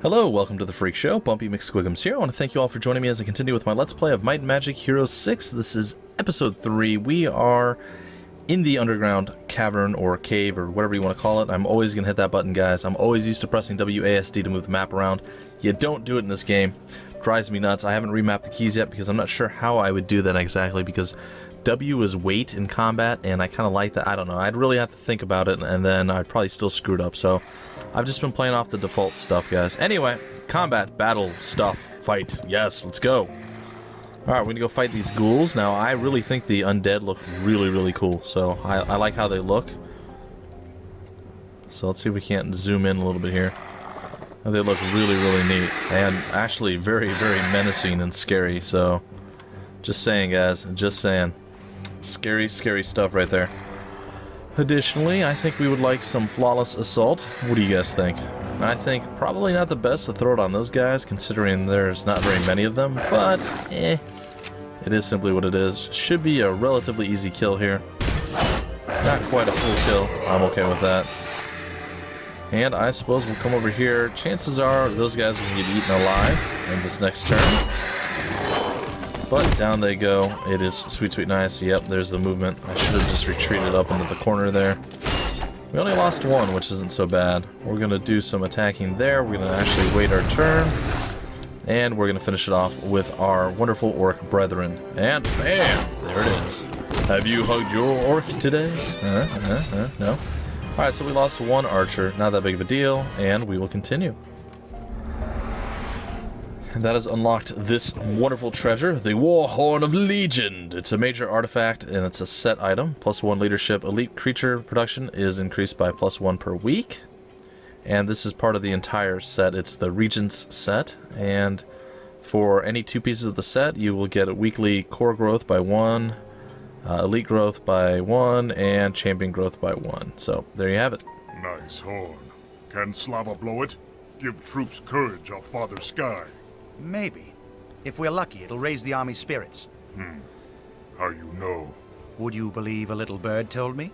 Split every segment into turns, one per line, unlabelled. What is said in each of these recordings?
Hello, welcome to the Freak Show. Bumpy McSquigums here. I want to thank you all for joining me as I continue with my Let's Play of Might and Magic Heroes 6. This is Episode 3. We are in the underground cavern or cave or whatever you want to call it. I'm always going to hit that button, guys. I'm always used to pressing WASD to move the map around. You don't do it in this game. Drives me nuts. I haven't remapped the keys yet because I'm not sure how I would do that exactly, because W is weight in combat, and I kind of like that. I don't know. I'd really have to think about it, and then I'd probably still screw it up. So I've just been playing off the default stuff, guys. Anyway, combat, battle, stuff, fight. Yes, let's go. Alright, we're going to go fight these ghouls. Now, I really think the undead look really, really cool. So I like how they look. So let's see if we can't zoom in a little bit here. They look really, really neat. And actually very, very menacing and scary. So, just saying, guys. Just saying. Scary, scary stuff right there. Additionally, I think we would like some flawless assault. What do you guys think? I think probably not the best to throw it on those guys, considering there's not very many of them, but it is simply what it is. Should be a relatively easy kill here. Not quite a full kill. I'm okay with that. And I suppose we'll come over here. Chances are those guys will get eaten alive in this next turn. But down they go. It is sweet, sweet nice. Yep, there's the movement. I should have just retreated up into the corner there. We only lost one, which isn't so bad. We're going to do some attacking there. We're going to actually wait our turn. And we're going to finish it off with our wonderful orc brethren. And bam! There it is. Have you hugged your orc today? No. Alright, so we lost one archer. Not that big of a deal. And we will continue. And that has unlocked this wonderful treasure, the War Horn of Legion. It's a major artifact, and it's a set item. +1 leadership. Elite creature production is increased by +1 per week. And this is part of the entire set. It's the Regent's set. And for any 2 pieces of the set, you will get a weekly core growth by 1, elite growth by 1, and champion growth by 1. So, there you have it.
Nice horn. Can Slava blow it? Give troops courage of Father Sky.
Maybe. If we're lucky, it'll raise the army's spirits.
How you know?
Would you believe a little bird told me?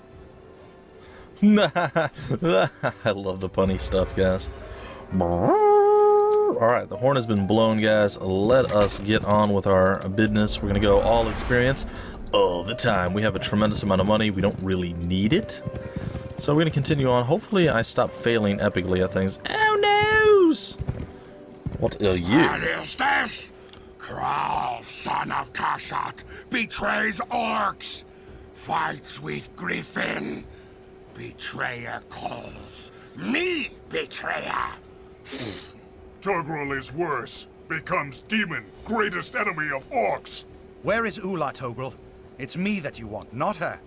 I love the punny stuff, guys. Alright, the horn has been blown, guys. Let us get on with our business. We're going to go all experience all the time. We have a tremendous amount of money. We don't really need it. So we're going to continue on. Hopefully I stop failing epically at things. Oh, noes! What are you?
What is this? Kral, son of Kashat, betrays orcs. Fights with Griffin. Betrayer calls me betrayer.
Torghul is worse. Becomes demon, greatest enemy of orcs.
Where is Ula, Togl? It's me that you want, not her.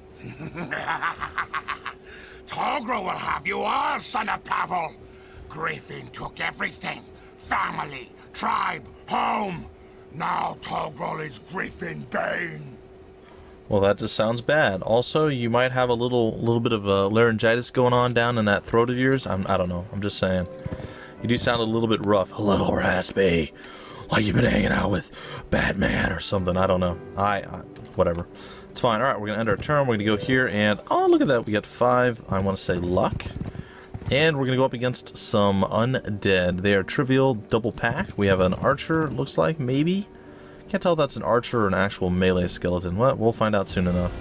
Togl will have you all, son of Pavel. Griffin took everything. Family, tribe, home. Now Togl is Griffin Bane.
Well, that just sounds bad. Also, you might have a little bit of a laryngitis going on down in that throat of yours. I don't know. I'm just saying. You do sound a little bit rough. A little raspy. Like you've been hanging out with Batman or something. I don't know. Whatever. It's fine. Alright, we're going to end our turn. We're going to go here and... Oh, look at that. We got 5. I want to say luck. And we're going to go up against some undead. They are trivial double pack. We have an archer, looks like, maybe. Can't tell if that's an archer or an actual melee skeleton. Well, we'll find out soon enough.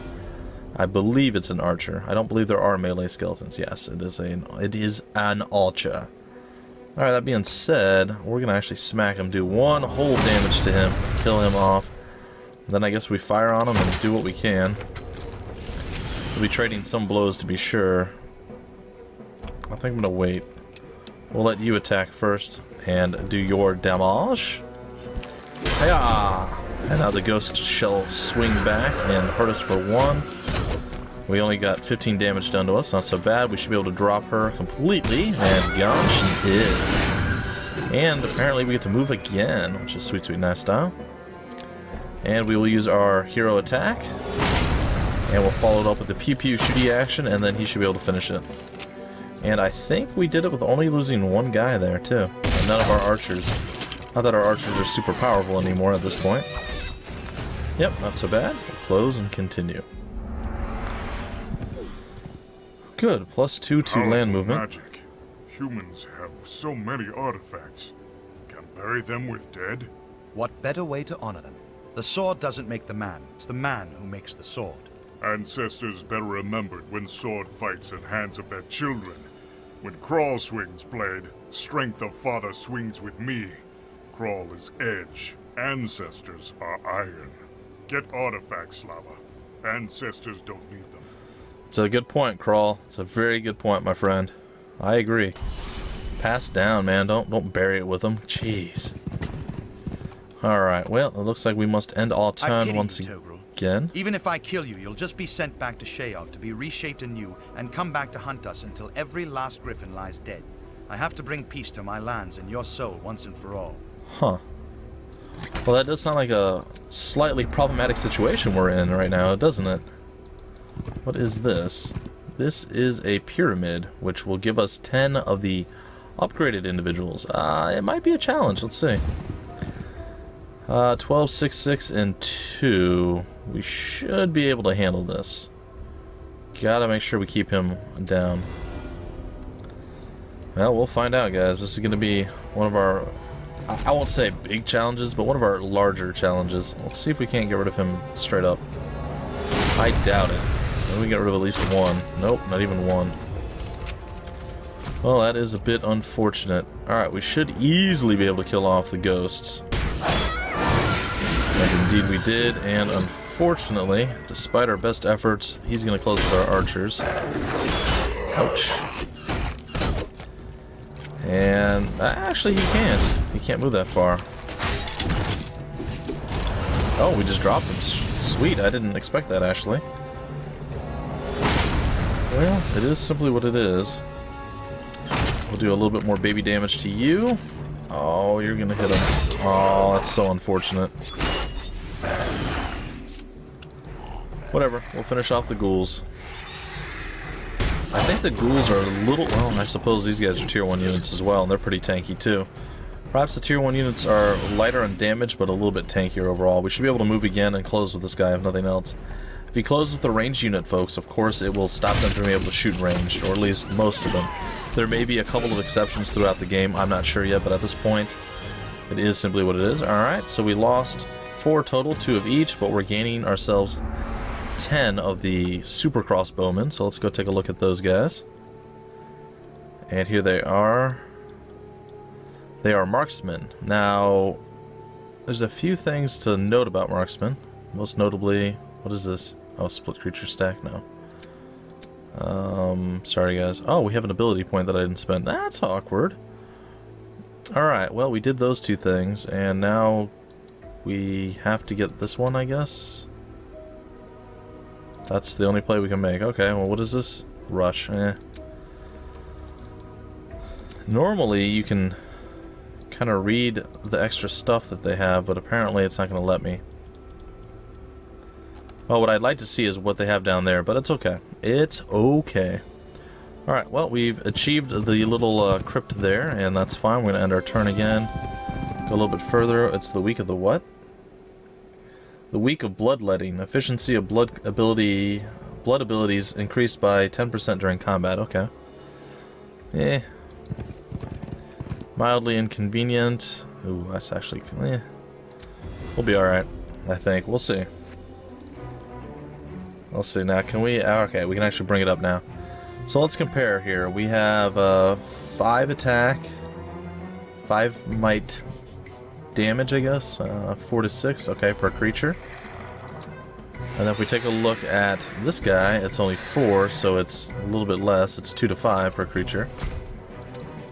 I believe it's an archer. I don't believe there are melee skeletons. Yes, it is an archer. Alright, that being said, we're going to actually smack him, do 1 whole damage to him, kill him off. Then I guess we fire on him and do what we can. We'll be trading some blows to be sure. I think I'm going to wait. We'll let you attack first and do your damage. Hiya! And now the ghost shall swing back and hurt us for 1. We only got 15 damage done to us, not so bad. We should be able to drop her completely, and gone she is. And apparently we get to move again, which is sweet, sweet, nice style. And we will use our hero attack, and we'll follow it up with the pew pew shooty action, and then he should be able to finish it. And I think we did it with only losing 1 guy there, too. And none of our archers. Not that our archers are super powerful anymore at this point. Yep, not so bad. We'll close and continue. Good. +2 to land movement.
Magic. Humans have so many artifacts. Can bury them with dead?
What better way to honor them? The sword doesn't make the man. It's the man who makes the sword.
Ancestors better remembered when sword fights in hands of their children. When Crawl swings blade, strength of father swings with me. Crawl is edge. Ancestors are iron. Get artifacts, Slava. Ancestors don't need them.
It's a good point, Crawl. It's a very good point, my friend. I agree. Pass down, man. Don't bury it with them. Jeez. Alright, well, it looks like we must end our turn once again.
Even if I kill you, you'll just be sent back to Sheol to be reshaped anew and come back to hunt us until every last griffin lies dead. I have to bring peace to my lands and your soul once and for all.
Huh. Well, that does sound like a slightly problematic situation we're in right now, doesn't it? What is this? This is a pyramid, which will give us 10 of the upgraded individuals. It might be a challenge. Let's see. 12, 6, 6, and 2. We should be able to handle this. Gotta make sure we keep him down. Well, we'll find out, guys. This is gonna be one of our, I won't say big challenges, but one of our larger challenges. Let's see if we can't get rid of him straight up. I doubt it. Maybe we get rid of at least one. Nope, not even one. Well, that is a bit unfortunate. Alright, we should easily be able to kill off the ghosts. And indeed we did, and unfortunately, despite our best efforts, he's going to close with our archers. Ouch. And actually, he can't. He can't move that far. Oh, we just dropped him. Sweet, I didn't expect that, actually. Well, it is simply what it is. We'll do a little bit more baby damage to you. Oh, you're going to hit him. Oh, that's so unfortunate. Whatever, we'll finish off the ghouls. I think the ghouls are a little... Well, I suppose these guys are tier 1 units as well, and they're pretty tanky too. Perhaps the tier 1 units are lighter on damage, but a little bit tankier overall. We should be able to move again and close with this guy, if nothing else. If you close with a ranged unit, folks, of course it will stop them from being able to shoot ranged, or at least most of them. There may be a couple of exceptions throughout the game, I'm not sure yet, but at this point, it is simply what it is. Alright, so we lost 4 total, 2 of each, but we're gaining ourselves 10 of the super crossbowmen, so let's go take a look at those guys. And here they are. They are marksmen. Now, there's a few things to note about marksmen. Most notably, what is this? Oh, split creature stack? No. Sorry guys. Oh, we have an ability point that I didn't spend. That's awkward. Alright, well, we did those 2 things, and now we have to get this one, I guess. That's the only play we can make. Okay, well, what is this? Rush. Normally, you can kind of read the extra stuff that they have, but apparently it's not going to let me. Well, what I'd like to see is what they have down there, but it's okay. It's okay. Alright, well, we've achieved the little crypt there, and that's fine. We're going to end our turn again. Go a little bit further. It's the week of the what? The week of bloodletting. Efficiency of blood abilities increased by 10% during combat. Okay. Mildly inconvenient. Ooh, that's actually... We'll be alright, I think. We'll see. Let's see now. Can we... Okay, we can actually bring it up now. So let's compare here. We have 5 attack, 5 might damage, I guess. 4 to 6, okay, per creature. And then if we take a look at this guy, it's only 4, so it's a little bit less. It's 2 to 5 per creature.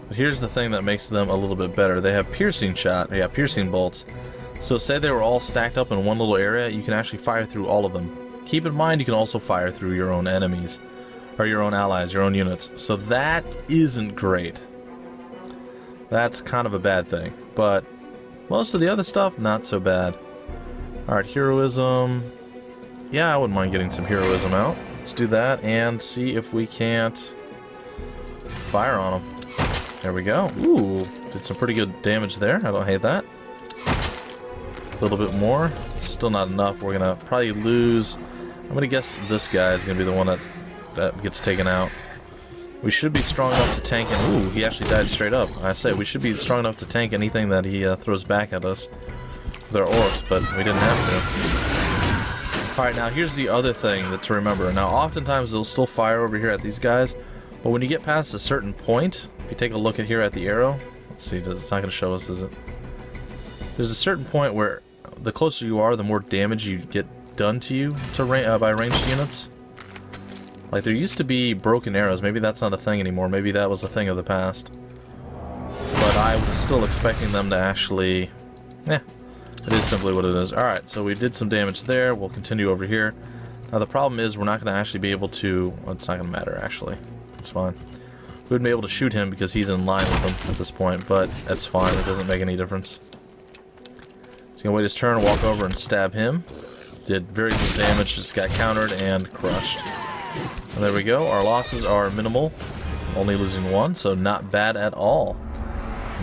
But here's the thing that makes them a little bit better. They have piercing shot, piercing bolts. So say they were all stacked up in one little area, you can actually fire through all of them. Keep in mind you can also fire through your own enemies, or your own allies, your own units. So that isn't great. That's kind of a bad thing. But most of the other stuff, not so bad. Alright, heroism. Yeah, I wouldn't mind getting some heroism out. Let's do that and see if we can't fire on them. There we go. Ooh, did some pretty good damage there. I don't hate that. A little bit more. Still not enough. We're gonna probably lose. I'm gonna guess this guy is gonna be the one that gets taken out. We should be strong enough to tank, and ooh, he actually died straight up. I say, we should be strong enough to tank anything that he throws back at us with our orcs, but we didn't have to. Alright, now here's the other thing that to remember. Now, oftentimes they'll still fire over here at these guys, but when you get past a certain point, if you take a look at here at the arrow, let's see, it's not going to show us, is it? There's a certain point where the closer you are, the more damage you get done to you by ranged units. Like, there used to be broken arrows. Maybe that's not a thing anymore. Maybe that was a thing of the past. But I was still expecting them to actually... it is simply what it is. Alright, so we did some damage there. We'll continue over here. Now, the problem is we're not going to actually be able to... Well, it's not going to matter, actually. It's fine. We wouldn't be able to shoot him because he's in line with him at this point, but that's fine. It doesn't make any difference. He's going to wait his turn, walk over and stab him. Did very little damage, just got countered and crushed. And there we go. Our losses are minimal. Only losing one, so not bad at all.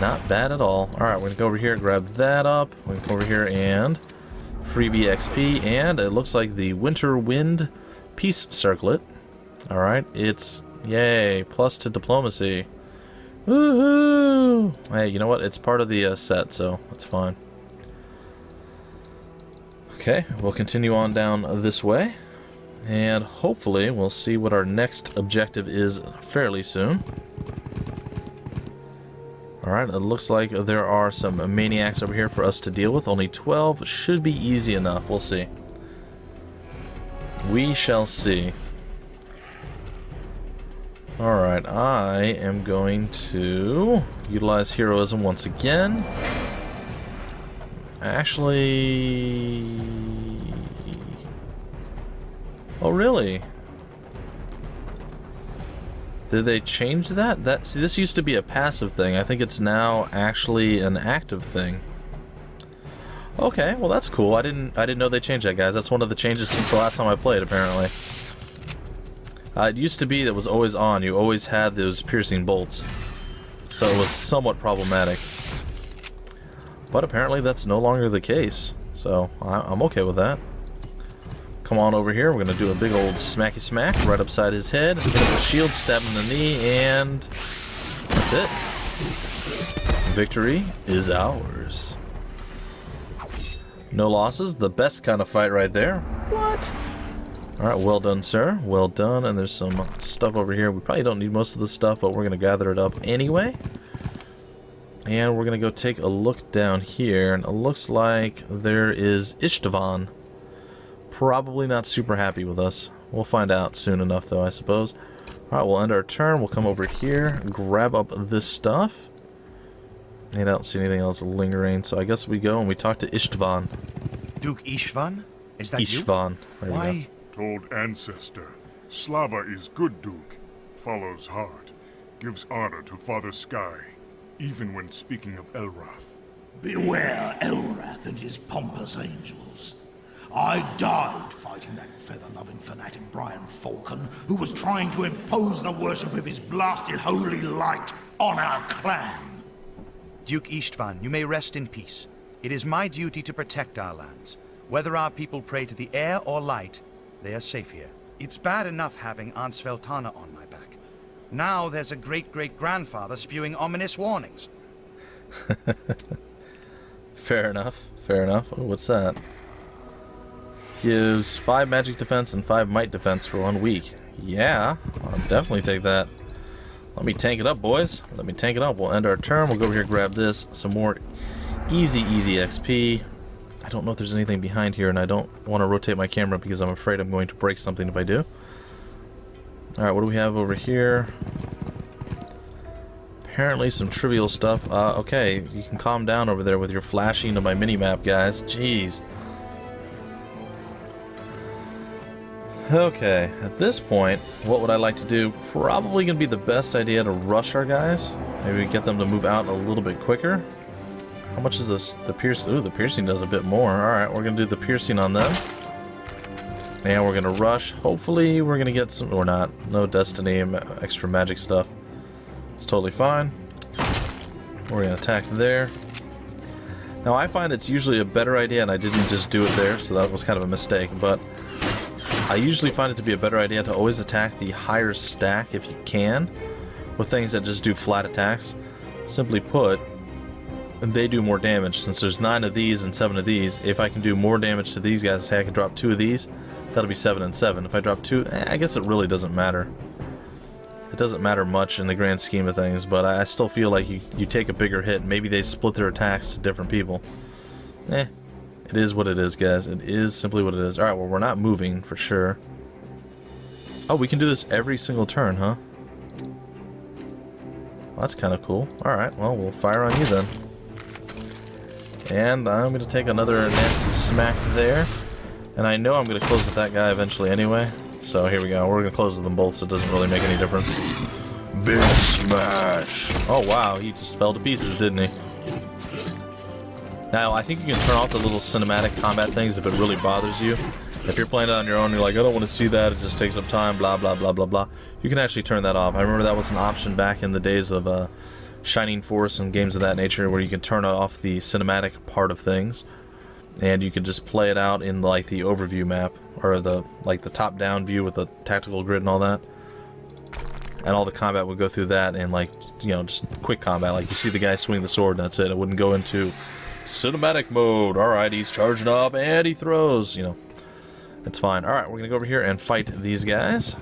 Not bad at all. Alright, we're going to go over here, grab that up. We're going to go over here and freebie XP. And it looks like the Winter Wind Peace Circlet. Alright, it's, yay, plus to diplomacy. Woohoo! Hey, you know what? It's part of the set, so it's fine. Okay, we'll continue on down this way. And hopefully we'll see what our next objective is fairly soon. Alright, it looks like there are some maniacs over here for us to deal with. Only 12 should be easy enough. We'll see. We shall see. Alright, I am going to utilize heroism once again. Actually... Oh, really? Did they change that? See, this used to be a passive thing. I think it's now actually an active thing. Okay, well that's cool. I didn't know they changed that, guys. That's one of the changes since the last time I played, apparently. It used to be that was always on. You always had those piercing bolts. So it was somewhat problematic. But apparently that's no longer the case. So I'm okay with that. Come on over here. We're going to do a big old smacky smack right upside his head. Hit him with a shield, stab him in the knee, and that's it. Victory is ours. No losses. The best kind of fight right there. What? Alright, well done, sir. Well done. And there's some stuff over here. We probably don't need most of this stuff, but we're going to gather it up anyway. And we're going to go take a look down here. And it looks like there is Ishtvan. Probably not super happy with us. We'll find out soon enough, though, I suppose. Alright, we'll end our turn. We'll come over here, grab up this stuff. And I don't see anything else lingering, so I guess we go and we talk to Ishtvan.
Duke Ishvan? Is that
Ishvan.
you? Why?
Told ancestor, Slava is good Duke, follows heart, gives honor to Father Sky, even when speaking of Elrath.
Beware Elrath and his pompous angels. I died fighting that feather-loving fanatic Brian Falcon, who was trying to impose the worship of his blasted holy light on our clan.
Duke Ishtvan, you may rest in peace. It is my duty to protect our lands. Whether our people pray to the air or light, they are safe here. It's bad enough having Aunt Sveltana on my back. Now there's a great-great-grandfather spewing ominous warnings.
Fair enough. Fair enough. Oh, what's that? Gives 5 magic defense and 5 might defense for 1 week. Yeah, I'll definitely take that. Let me tank it up, boys. Let me tank it up. We'll end our turn. We'll go over here and grab this. Some more easy XP. I don't know if there's anything behind here, and I don't want to rotate my camera because I'm afraid I'm going to break something if I do. Alright, what do we have over here? Apparently some trivial stuff. Okay, you can calm down over there with your flashing of my minimap, guys. Jeez. Okay, at this point, what would I like to do? Probably going to be the best idea to rush our guys. Maybe get them to move out a little bit quicker. How much is this? The piercing? Ooh, the piercing does a bit more. Alright, we're going to do the piercing on them. And we're going to rush. Hopefully, we're going to get some... Or not. No destiny, extra magic stuff. It's totally fine. We're going to attack there. Now, I find it's usually a better idea, and I didn't just do it there, so that was kind of a mistake, but... I usually find it to be a better idea to always attack the higher stack if you can, with things that just do flat attacks. Simply put, they do more damage. Since there's 9 of these and 7 of these, if I can do more damage to these guys, say I can drop 2 of these, that'll be 7 and 7. If I drop 2, I guess it really doesn't matter. It doesn't matter much in the grand scheme of things, but I still feel like you take a bigger hit. Maybe they split their attacks to different people. It is what it is, guys. It is simply what it is. Alright, well, we're not moving for sure. Oh, we can do this every single turn, huh? Well, that's kind of cool. Alright, well, we'll fire on you then. And I'm going to take another nasty smack there. And I know I'm going to close with that guy eventually anyway. So here we go. We're going to close with them both, so it doesn't really make any difference. Big smash! Oh wow, he just fell to pieces, didn't he? Now, I think you can turn off the little cinematic combat things if it really bothers you. If you're playing it on your own, you're like, I don't want to see that, it just takes up time, blah, blah, blah, blah, blah. You can actually turn that off. I remember that was an option back in the days of Shining Force and games of that nature, where you can turn off the cinematic part of things. And you can just play it out in like the overview map, or the top-down view with the tactical grid and all that. And all the combat would go through that, and like, you know, just quick combat. Like you see the guy swing the sword, and that's it. It wouldn't go into cinematic mode. All right, he's charging up and he throws. You know, it's fine. All right, we're gonna go over here and fight these guys.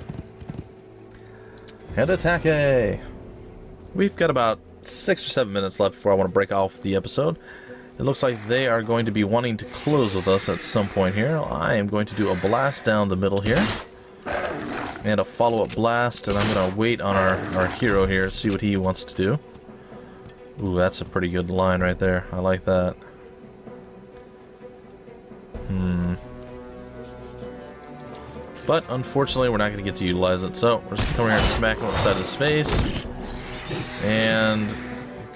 And attack! We've got about 6 or 7 minutes left before I want to break off the episode. It looks like they are going to be wanting to close with us at some point here. I am going to do a blast down the middle here. And a follow-up blast, and I'm going to wait on our hero here, see what he wants to do. Ooh, that's a pretty good line right there. I like that. But, unfortunately, we're not going to get to utilize it, so we're just going to come here and smack him upside his face. And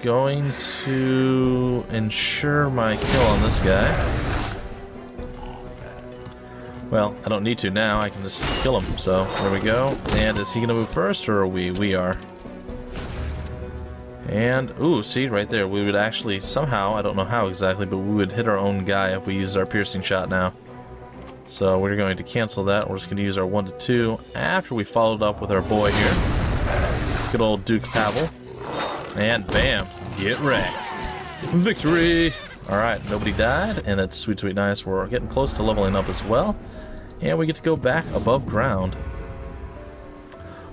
going to ensure my kill on this guy. Well, I don't need to now. I can just kill him. So, there we go. And is he going to move first, or are we? We are. And, ooh, see, right there. We would actually, somehow, I don't know how exactly, but we would hit our own guy if we used our piercing shot now. So, we're going to cancel that. We're just going to use our 1 to 2 after we followed up with our boy here. Good old Duke Pavel. And bam, get wrecked. Victory! Alright, nobody died, and it's sweet, sweet nice. We're getting close to leveling up as well. And we get to go back above ground.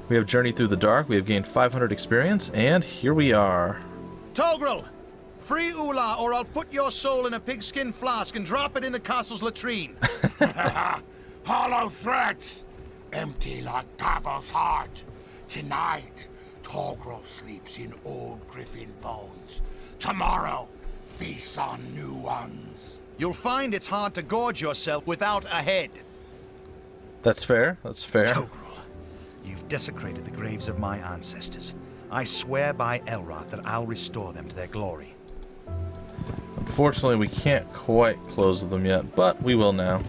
We have journeyed through the dark, we have gained 500 experience, and here we are.
Togl! Free Ula, or I'll put your soul in a pigskin flask and drop it in the castle's latrine.
Hollow threats! Empty like Pavel's heart. Tonight, Torghul sleeps in old Griffin bones. Tomorrow, feasts on new ones.
You'll find it's hard to gorge yourself without a head.
That's fair, that's fair.
Togl, you've desecrated the graves of my ancestors. I swear by Elrath that I'll restore them to their glory.
Unfortunately, we can't quite close with them yet, but we will now.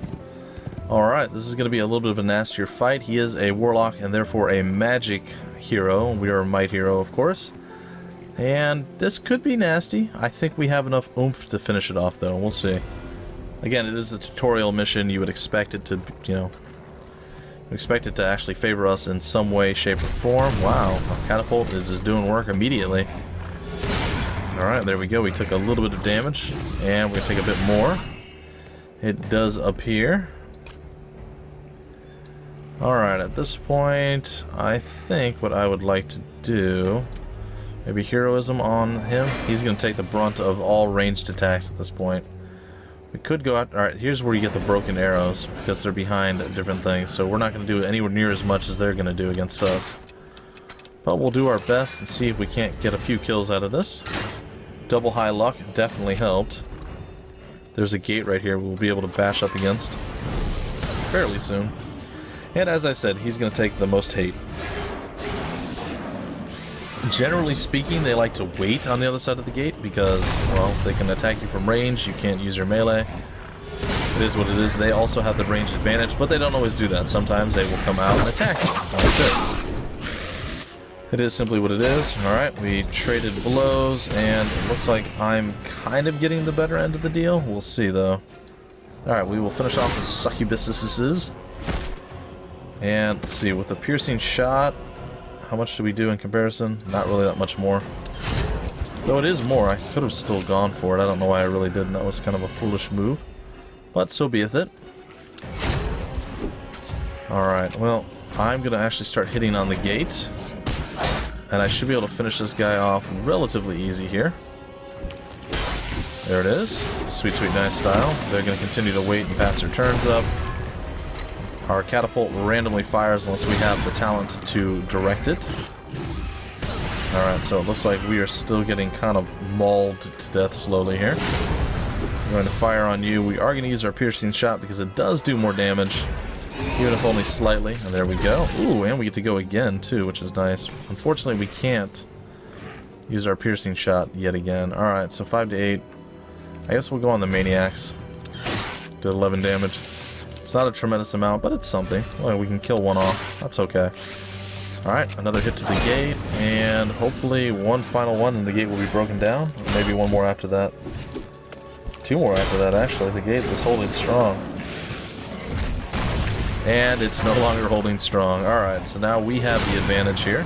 Alright, this is going to be a little bit of a nastier fight. He is a Warlock and therefore a magic hero. We are a Might hero, of course. And this could be nasty. I think we have enough oomph to finish it off, though. We'll see. Again, it is a tutorial mission. You would expect it to, you know, expect it to actually favor us in some way, shape, or form. Wow, our catapult is doing work immediately. Alright, there we go. We took a little bit of damage, and we're going to take a bit more. It does appear. Alright, at this point, I think what I would like to do, maybe heroism on him. He's going to take the brunt of all ranged attacks at this point. We could go out. Alright, here's where you get the broken arrows, because they're behind different things, so we're not going to do anywhere near as much as they're going to do against us. But we'll do our best and see if we can't get a few kills out of this. Double high luck definitely helped. There's a gate right here we'll be able to bash up against fairly soon. And as I said, he's going to take the most hate. Generally speaking, they like to wait on the other side of the gate because, well, they can attack you from range. You can't use your melee. It is what it is. They also have the ranged advantage, but they don't always do that. Sometimes they will come out and attack you, like this. It is simply what it is. Alright, we traded blows, and it looks like I'm kind of getting the better end of the deal. We'll see, though. Alright, we will finish off the succubuses. And let's see, with a piercing shot, How much do we do in comparison? Not really that much more. Though it is more. I could have still gone for it. I don't know why I really didn't. That was kind of a foolish move. But so beeth it. Alright, well, I'm going to actually start hitting on the gate. And I should be able to finish this guy off relatively easy here. There it is. Sweet, sweet, nice style. They're going to continue to wait and pass their turns up. Our catapult randomly fires unless we have the talent to direct it. Alright, so it looks like we are still getting kind of mauled to death slowly here. We're going to fire on you. We are going to use our piercing shot because it does do more damage, even if only slightly. And there we go. Ooh, and we get to go again too, which is nice. Unfortunately, we can't use our piercing shot yet again. Alright, so 5 to 8. I guess we'll go on the maniacs. Did 11 damage. It's not a tremendous amount, but it's something. Well, we can kill one off. That's okay. Alright, another hit to the gate, and hopefully one final one and the gate will be broken down. Maybe one more after that. 2 more after that, actually. The gate is holding strong. And it's no longer holding strong. Alright, so now we have the advantage here.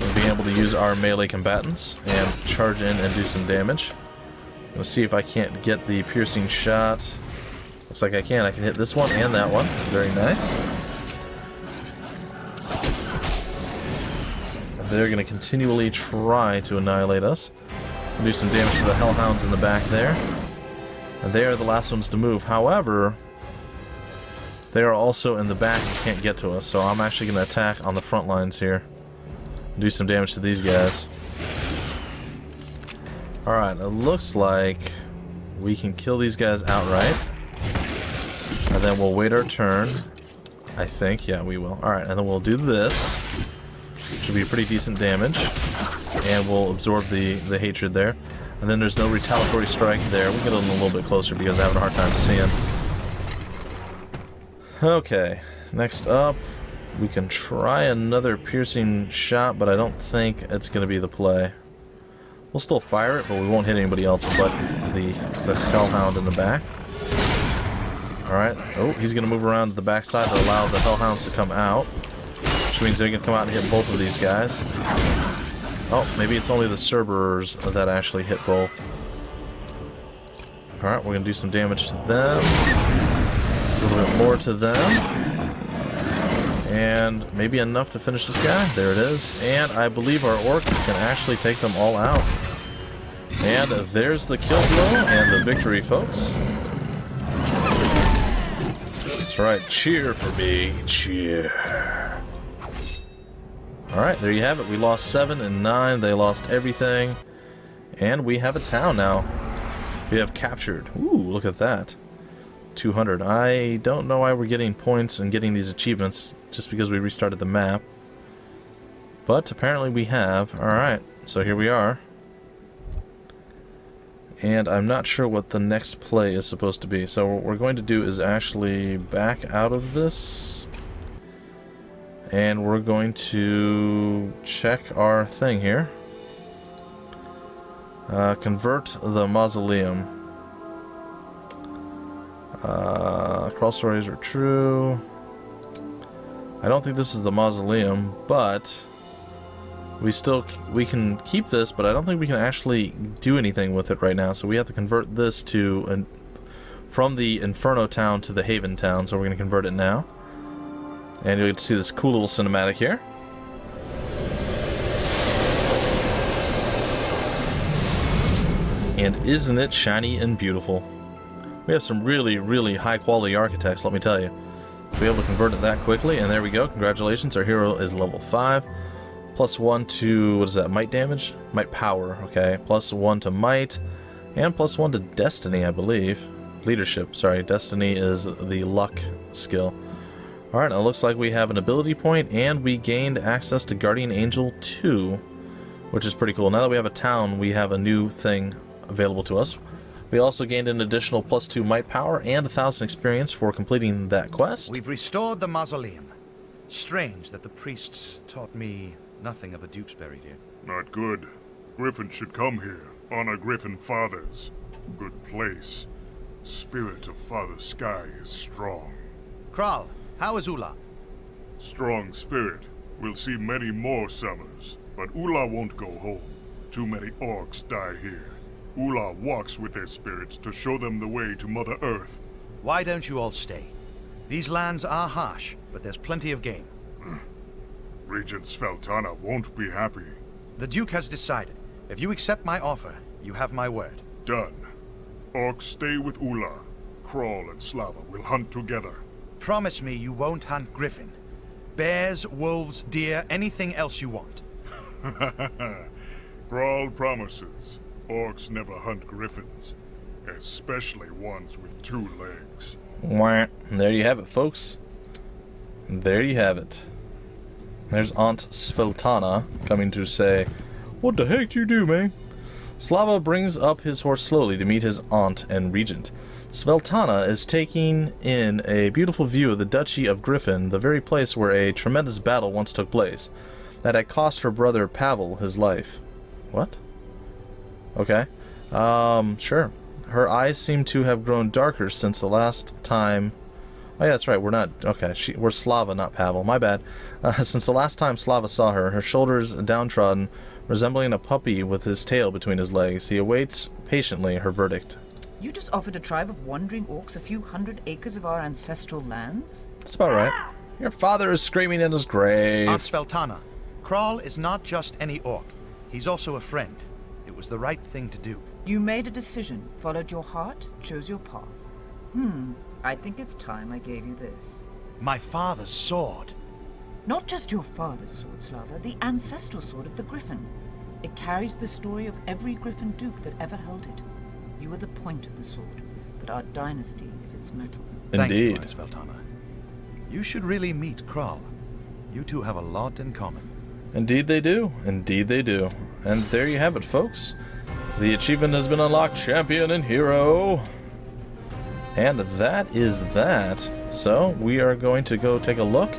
We'll be able to use our melee combatants and charge in and do some damage. Let's see if I can't get the piercing shot. Looks like I can. I can hit this one and that one. Very nice. They're going to continually try to annihilate us. We'll do some damage to the hellhounds in the back there. And they are the last ones to move. However, they are also in the back and can't get to us. So I'm actually going to attack on the front lines here. Do some damage to these guys. Alright, it looks like we can kill these guys outright. And then we'll wait our turn. I think. Yeah, we will. Alright, and then we'll do this. Should be pretty decent damage. And we'll absorb the hatred there. And then there's no retaliatory strike there. We'll get them a little bit closer because I'm having a hard time seeing. Okay, next up, we can try another piercing shot, but I don't think it's going to be the play. We'll still fire it, but we won't hit anybody else but the hellhound in the back. Alright, oh, he's going to move around to the backside to allow the hellhounds to come out. Which means they're going to come out and hit both of these guys. Oh, maybe it's only the Cerberers that actually hit both. Alright, we're going to do some damage to them. A little bit more to them. And maybe enough to finish this guy. There it is. And I believe our orcs can actually take them all out. And there's the kill blow and the victory, folks. That's right. Cheer for me. Cheer. Alright, there you have it. We lost 7 and 9. They lost everything. And we have a town now. We have captured. Ooh, look at that. 200. I don't know why we're getting points and getting these achievements just because we restarted the map. But apparently we have. Alright, so here we are. And I'm not sure what the next play is supposed to be. So what we're going to do is actually back out of this. And we're going to check our thing here. Convert the mausoleum. Crawl stories are true. I don't think this is the mausoleum, but we can keep this, but I don't think we can actually do anything with it right now. So we have to convert this to from the Inferno town to the Haven town. So we're going to convert it now. And you'll get to see this cool little cinematic here. And isn't it shiny and beautiful? We have some really, really high quality architects, let me tell you. To be able to convert it that quickly, and there we go. Congratulations, our hero is level 5. +1 to, what is that, might damage? Might power, okay. +1 to might, and +1 to destiny, I believe. Leadership, sorry. Destiny is the luck skill. Alright, it looks like we have an ability point, and we gained access to Guardian Angel 2, which is pretty cool. Now that we have a town, we have a new thing available to us. We also gained an additional +2 might power and 1,000 experience for completing that quest.
We've restored the mausoleum. Strange that the priests taught me nothing of the Duke's buried here.
Not good. Griffin should come here. Honor Griffin fathers. Good place. Spirit of Father Sky is strong.
Kral, how is Ula?
Strong spirit. We'll see many more summers, but Ula won't go home. Too many orcs die here. Ula walks with their spirits to show them the way to Mother Earth.
Why don't you all stay? These lands are harsh, but there's plenty of game.
Regent Sveltana won't be happy.
The Duke has decided. If you accept my offer, you have my word.
Done. Orcs stay with Ula. Crawl and Slava will hunt together.
Promise me you won't hunt Griffin. Bears, wolves, deer, anything else you want.
Crawl promises. Orcs never hunt griffins, especially ones with 2 legs.
Wah. There you have it, folks. There you have it. There's Aunt Sveltana coming to say, "What the heck do you do, man?" Slava brings up his horse slowly to meet his aunt and regent. Sveltana is taking in a beautiful view of the Duchy of Griffin, the very place where a tremendous battle once took place, that had cost her brother Pavel his life. What? Okay. Sure. Her eyes seem to have grown darker since the last time... Oh yeah, that's right, we're not... Okay, we're Slava, not Pavel. My bad. Since the last time Slava saw her, her shoulders downtrodden, resembling a puppy with his tail between his legs, he awaits patiently her verdict.
You just offered a tribe of wandering orcs a few hundred acres of our ancestral lands?
That's about right. Your father is screaming in his grave.
Aunt Sveltana, Kral is not just any orc. He's also a friend. It was the right thing to do.
You made a decision, followed your heart, chose your path. I think it's time I gave you this.
My father's sword.
Not just your father's sword, Slava, the ancestral sword of the Griffin. It carries the story of every Griffin Duke that ever held it. You are the point of the sword, but our dynasty is its metal.
Thank you,
Indeed.
Aunt Sveltana. You should really meet Kral. You two have a lot in common.
Indeed they do. Indeed they do. And there you have it, folks. The achievement has been unlocked, Champion and Hero. And that is that. So we are going to go take a look.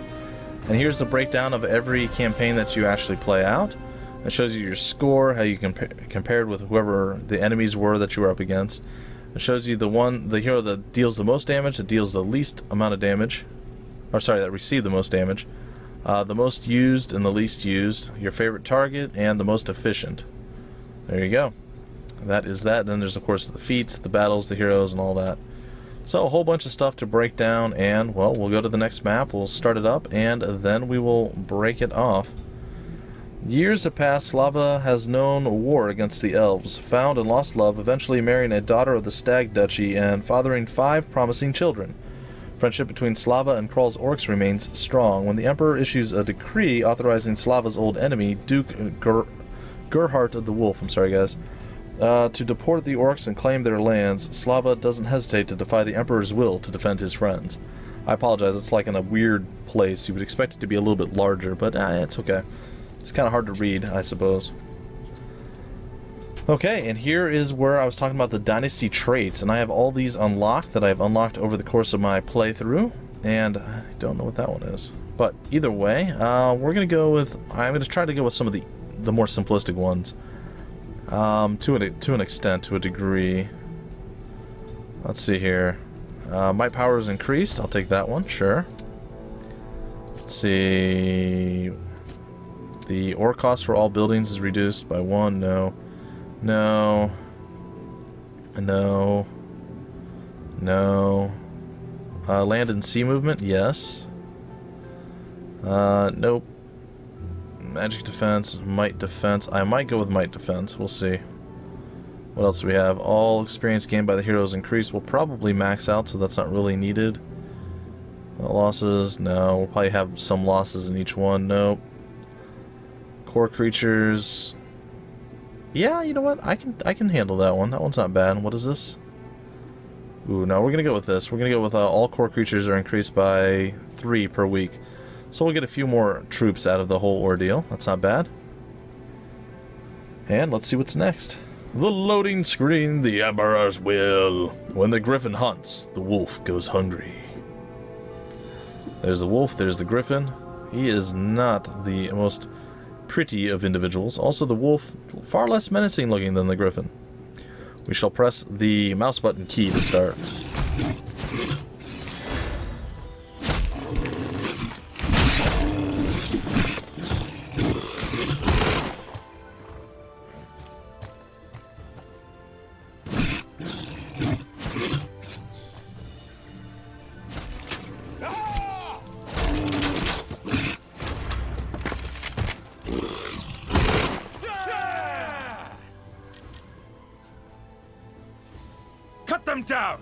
And here's the breakdown of every campaign that you actually play out. It shows you your score, how you compared with whoever the enemies were that you were up against. It shows you the hero that deals the most damage, that deals the least amount of damage. Or sorry, that received the most damage. The most used and the least used. Your favorite target and the most efficient. There you go. That is that. Then there's of course the feats, the battles, the heroes, and all that. So a whole bunch of stuff to break down, and well, we'll go to the next map, we'll start it up, and then we will break it off. Years have passed. Slava has known war against the elves, found and lost love, eventually marrying a daughter of the Stag Duchy and fathering 5 promising children. Friendship between Slava and Kral's orcs remains strong. When the Emperor issues a decree authorizing Slava's old enemy, Duke Gerhardt of the Wolf, to deport the orcs and claim their lands, Slava doesn't hesitate to defy the Emperor's will to defend his friends. I apologize, it's like in a weird place. You would expect it to be a little bit larger, but it's okay. It's kind of hard to read, I suppose. Okay, and here is where I was talking about the dynasty traits, and I have all these unlocked that I've unlocked over the course of my playthrough, and I don't know what that one is. But either way, we're going to go with... I'm going to try to go with some of the more simplistic ones. To an extent, to a degree. Let's see here. Might power is increased. I'll take that one, sure. Let's see. The ore cost for all buildings is reduced by 1. No. No. No. No. Land and sea movement, yes. Nope. Magic defense, might defense. I might go with might defense. We'll see. What else do we have? All experience gained by the heroes increased. We'll probably max out, so that's not really needed. Losses, no. We'll probably have some losses in each one. Nope. Core creatures. Yeah, you know what? I can handle that one. That one's not bad. What is this? Ooh, no, we're gonna go with this. We're gonna go with all core creatures are increased by 3 per week. So we'll get a few more troops out of the whole ordeal. That's not bad. And let's see what's next. The loading screen, the Emperor's will. When the Griffin hunts, the wolf goes hungry. There's the wolf, there's the Griffin. He is not the most pretty of individuals. Also the wolf, far less menacing looking than the Griffin. We shall press the mouse button key to start.
Cut them down!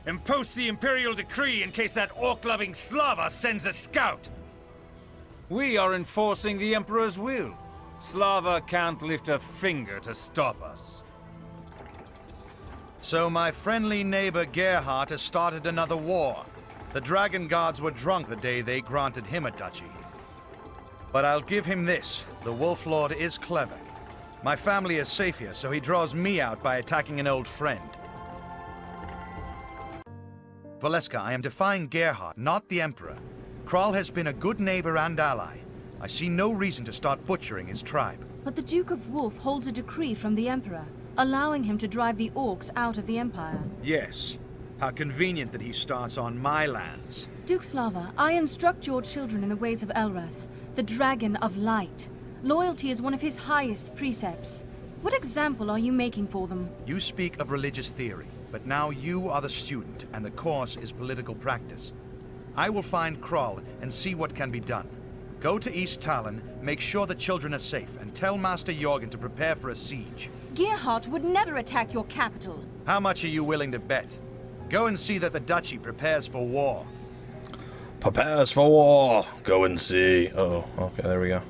And post the Imperial decree in case that orc-loving Slava sends a scout! We are enforcing the Emperor's will. Slava can't lift a finger to stop us.
So my friendly neighbor Gerhardt has started another war. The Dragon Guards were drunk the day they granted him a duchy. But I'll give him this. The Wolf Lord is clever. My family is safe here, so he draws me out by attacking an old friend. Valeska, I am defying Gerhardt, not the Emperor. Kral has been a good neighbor and ally. I see no reason to start butchering his tribe.
But the Duke of Wolf holds a decree from the Emperor, allowing him to drive the orcs out of the Empire.
Yes. How convenient that he starts on my lands.
Duke Slava, I instruct your children in the ways of Elrath, the Dragon of Light. Loyalty is one of his highest precepts. What example are you making for them?
You speak of religious theory, but now you are the student, and the course is political practice. I will find Kral and see what can be done. Go to East Talon, make sure the children are safe, and tell Master Jorgen to prepare for a siege.
Gerhardt would never attack your capital.
How much are you willing to bet? Go and see that the duchy prepares for war.
Prepares for war. Go and see. Uh-oh. Okay, there we go.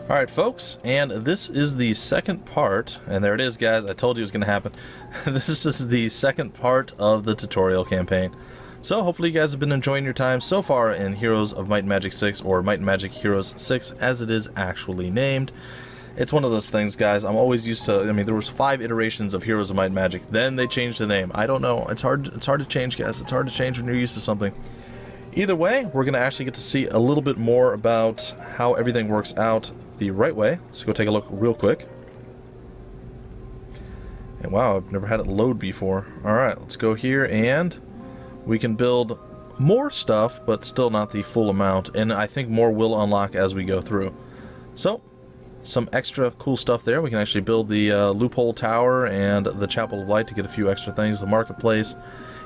Alright, folks, and this is the second part, and there it is, guys. I told you it was going to happen. This is the second part of the tutorial campaign. So, hopefully you guys have been enjoying your time so far in Heroes of Might and Magic 6, or Might and Magic Heroes 6, as it is actually named. It's one of those things, guys. I'm always used to, I mean, there was 5 iterations of Heroes of Might and Magic, then they changed the name. I don't know. It's hard to change, guys. It's hard to change when you're used to something. Either way, we're going to actually get to see a little bit more about how everything works out the right way. Let's go take a look real quick. And wow, I've never had it load before. Alright, let's go here, and we can build more stuff, but still not the full amount. And I think more will unlock as we go through. So, some extra cool stuff there. We can actually build the Loophole Tower and the Chapel of Light to get a few extra things, the Marketplace.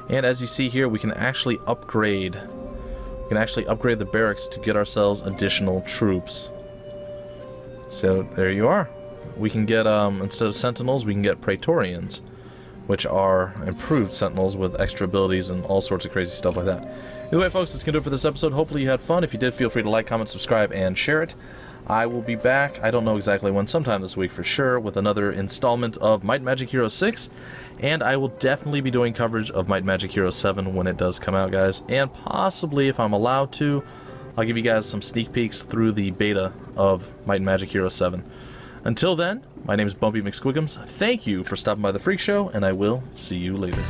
And as you see here, we can actually upgrade... We can actually upgrade the barracks to get ourselves additional troops. So there you are. We can get, instead of sentinels, we can get praetorians, which are improved sentinels with extra abilities and all sorts of crazy stuff like that. Anyway, folks, that's going to do it for this episode. Hopefully you had fun. If you did, feel free to like, comment, subscribe, and share it. I will be back, I don't know exactly when, sometime this week for sure, with another installment of Might and Magic Heroes 6. And I will definitely be doing coverage of Might and Magic Heroes 7 when it does come out, guys. And possibly, if I'm allowed to, I'll give you guys some sneak peeks through the beta of Might and Magic Heroes 7. Until then, my name is Bumpy McSquigums. Thank you for stopping by the Freak Show, and I will see you later.